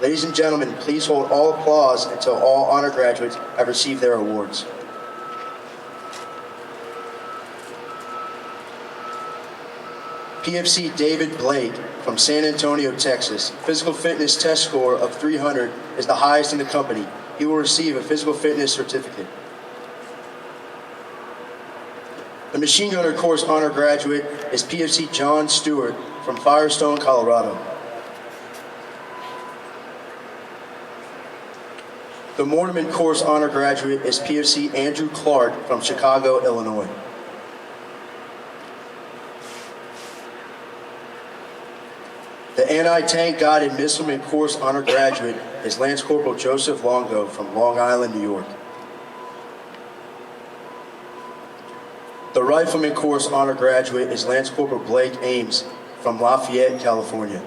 Ladies and gentlemen, please hold all applause until all honor graduates have received their awards. PFC David Blake from San Antonio, Texas. Physical fitness test score of 300 is the highest in the company. He will receive a physical fitness certificate. The machine gunner course honor graduate is PFC John Stewart from Firestone, Colorado. The Mortarman course honor graduate is PFC Andrew Clark from Chicago, Illinois. The Anti-Tank Guided Missileman course honor graduate is Lance Corporal Joseph Longo from Long Island, New York. The Rifleman course honor graduate is Lance Corporal Blake Ames from Lafayette, California.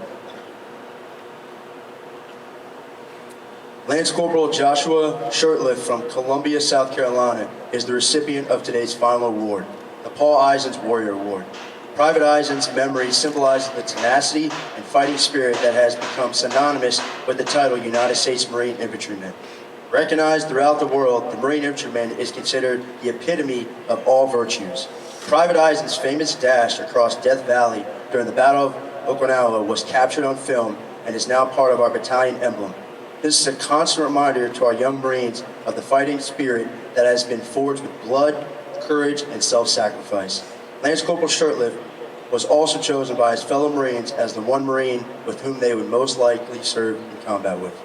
Lance Corporal Joshua Shurtleff from Columbia, South Carolina is the recipient of today's final award, the Paul Eisens Warrior Award. Private Eisens' memory symbolizes the tenacity and fighting spirit that has become synonymous with the title United States Marine Infantryman. Recognized throughout the world, the Marine Infantryman is considered the epitome of all virtues. Private Eisens' famous dash across Death Valley during the Battle of Okinawa was captured on film and is now part of our battalion emblem. This is a constant reminder to our young Marines of the fighting spirit that has been forged with blood, courage, and self-sacrifice. Lance Corporal Shurtleff was also chosen by his fellow Marines as the one Marine with whom they would most likely serve in combat with.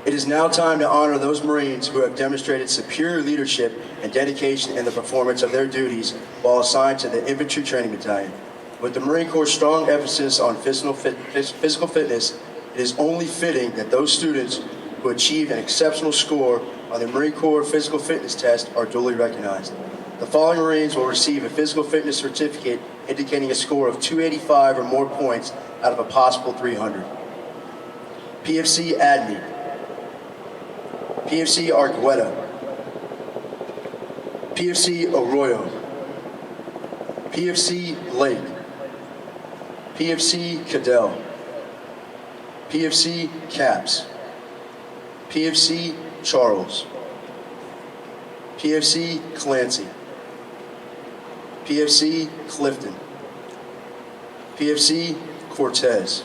It is now time to honor those Marines who have demonstrated superior leadership and dedication in the performance of their duties while assigned to the Infantry Training Battalion. With the Marine Corps' strong emphasis on physical fitness, it is only fitting that those students who achieve an exceptional score on the Marine Corps Physical Fitness Test are duly recognized. The following Marines will receive a physical fitness certificate indicating a score of 285 or more points out of a possible 300. PFC Adney, PFC Argueta, PFC Arroyo, PFC Blake, PFC Cadell, PFC Caps, PFC Charles, PFC Clancy, PFC Clifton, PFC Cortez,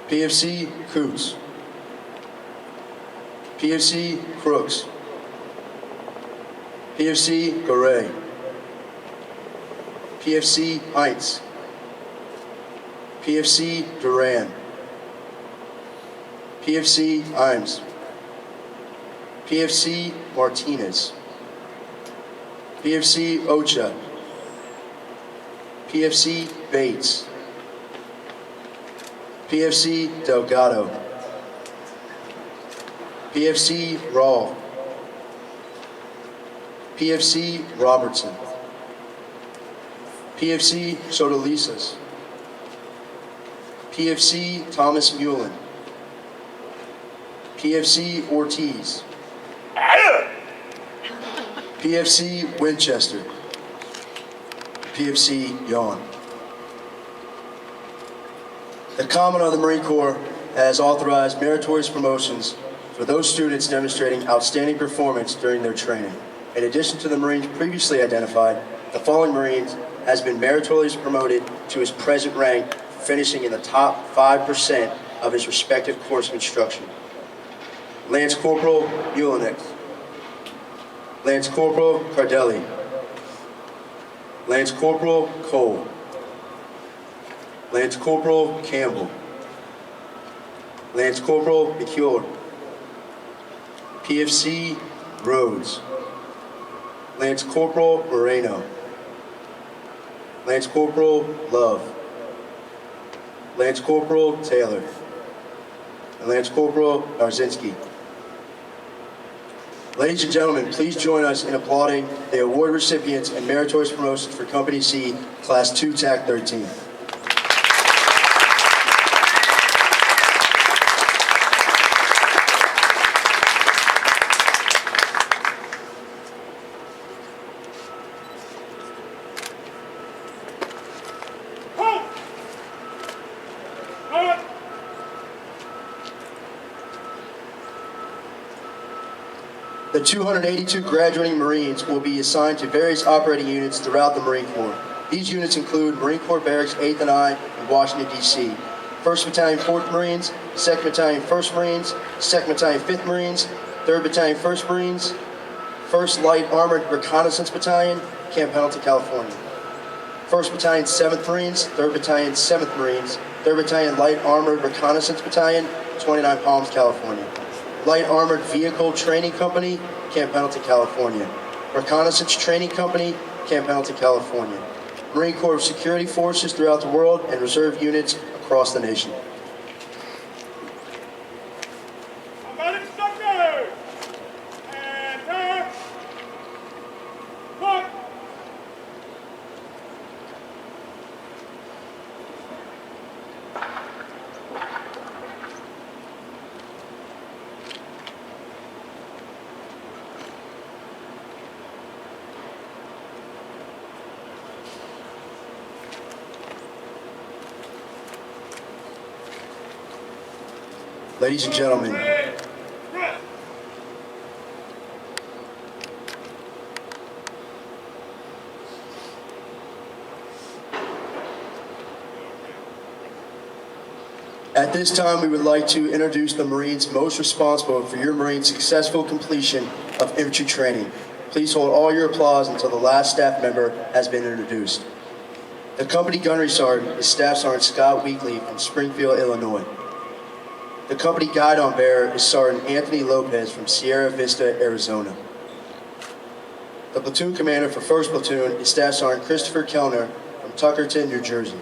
PFC Coots, PFC Crooks, PFC Garay, PFC Heinz, PFC Duran, PFC Imes, PFC Martinez, PFC Ocha, PFC Bates, PFC Delgado, PFC Raw, PFC Robertson, PFC Sodalisas, PFC Thomas Mullen, PFC Ortiz, PFC Winchester, PFC Yawn. The Commandant of the Marine Corps has authorized meritorious promotions for those students demonstrating outstanding performance during their training. In addition to the Marines previously identified, the following Marines has been meritoriously promoted to his present rank, finishing in the top 5% of his respective course of instruction. Lance Corporal Ulinek, Lance Corporal Cardelli, Lance Corporal Cole, Lance Corporal Campbell, Lance Corporal McCure, PFC Rhodes, Lance Corporal Moreno, Lance Corporal Love, Lance Corporal Taylor, and Lance Corporal Narzinski. Ladies and gentlemen, please join us in applauding the award recipients and meritorious promotions for Company C, Class 2 TAC 13. The 282 graduating Marines will be assigned to various operating units throughout the Marine Corps. These units include Marine Corps Barracks 8th and I in Washington, D.C., 1st Battalion 4th Marines, 2nd Battalion 1st Marines, 2nd Battalion 5th Marines, 3rd Battalion 1st Marines, 1st Light Armored Reconnaissance Battalion, Camp Pendleton, California, 1st Battalion 7th Marines, 3rd Battalion 7th Marines, 3rd Battalion Light Armored Reconnaissance Battalion, 29 Palms, California, Light Armored Vehicle Training Company, Camp Pendleton, California, Reconnaissance Training Company, Camp Pendleton, California, Marine Corps Security Forces throughout the world, and reserve units across the nation. Ladies and gentlemen, at this time we would like to introduce the Marines most responsible for your Marine's successful completion of infantry training. Please hold all your applause until the last staff member has been introduced. The company gunnery sergeant is Staff Sergeant Scott Weekly from Springfield, Illinois. The company guidon bearer is Sergeant Anthony Lopez from Sierra Vista, Arizona. The platoon commander for 1st Platoon is Staff Sergeant Christopher Kellner from Tuckerton, New Jersey.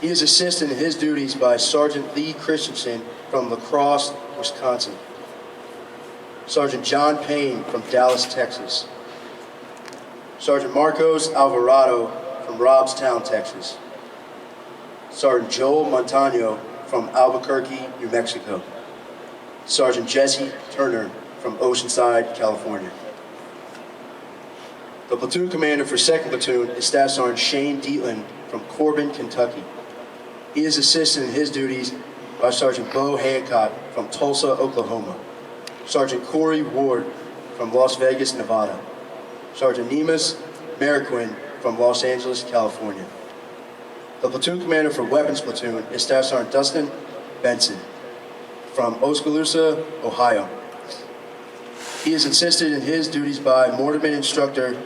He is assisted in his duties by Sergeant Lee Christensen from La Crosse, Wisconsin. Sergeant John Payne from Dallas, Texas. Sergeant Marcos Alvarado from Robstown, Texas. Sergeant Joel Montano from Albuquerque, New Mexico. Sergeant Jesse Turner from Oceanside, California. The platoon commander for 2nd Platoon is Staff Sergeant Shane Dietland from Corbin, Kentucky. He is assisted in his duties by Sergeant Bo Hancock from Tulsa, Oklahoma. Sergeant Corey Ward from Las Vegas, Nevada. Sergeant Nemus Mariquin from Los Angeles, California. The platoon commander for Weapons Platoon is Staff Sergeant Dustin Benson from Oskaloosa, Ohio. He is assisted in his duties by Mortarman Instructor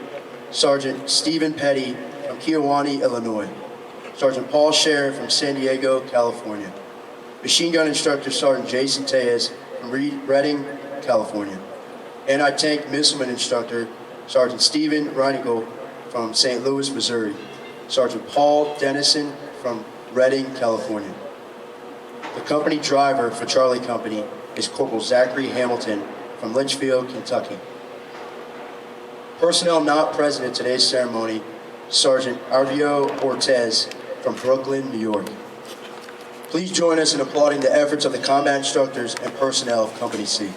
Sergeant Stephen Petty from Kewaunee, Illinois. Sergeant Paul Scher from San Diego, California. Machine Gun Instructor Sergeant Jason Tejas from Redding, California. Anti-Tank Missileman Instructor Sergeant Stephen Reinigal from St. Louis, Missouri. Sergeant Paul Dennison from Redding, California. The company driver for Charlie Company is Corporal Zachary Hamilton from Litchfield, Kentucky. Personnel not present at today's ceremony, Sergeant Arvio Ortez from Brooklyn, New York. Please join us in applauding the efforts of the combat instructors and personnel of Company C.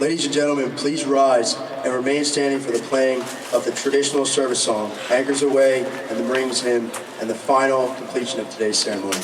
Ladies and gentlemen, please rise and remain standing for the playing of the traditional service song, Anchors Away, and the Marines Hymn, and the final completion of today's ceremony.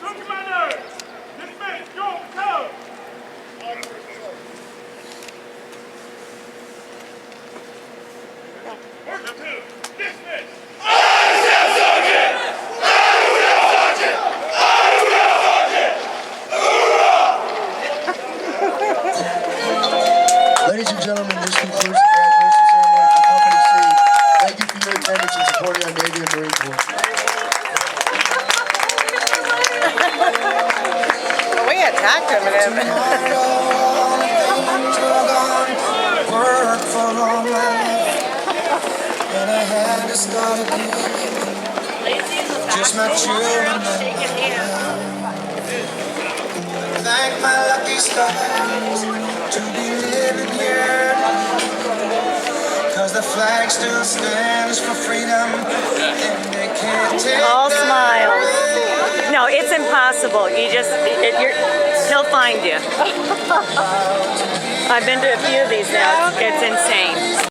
Platoon commander, dismiss, go, go. Platoon, dismiss. Ladies and gentlemen, this concludes the graduation ceremony for Company C. Thank you for your attendance and supporting our Navy and Marine Corps. We attacked him and Work for all my life, and I had to start again. Just my children thank my lucky stars to be living here, 'cause the flag still stands for freedom, and they can't take all that smiles. away. No, it's impossible. He'll find you. I've been to a few of these now. It's insane.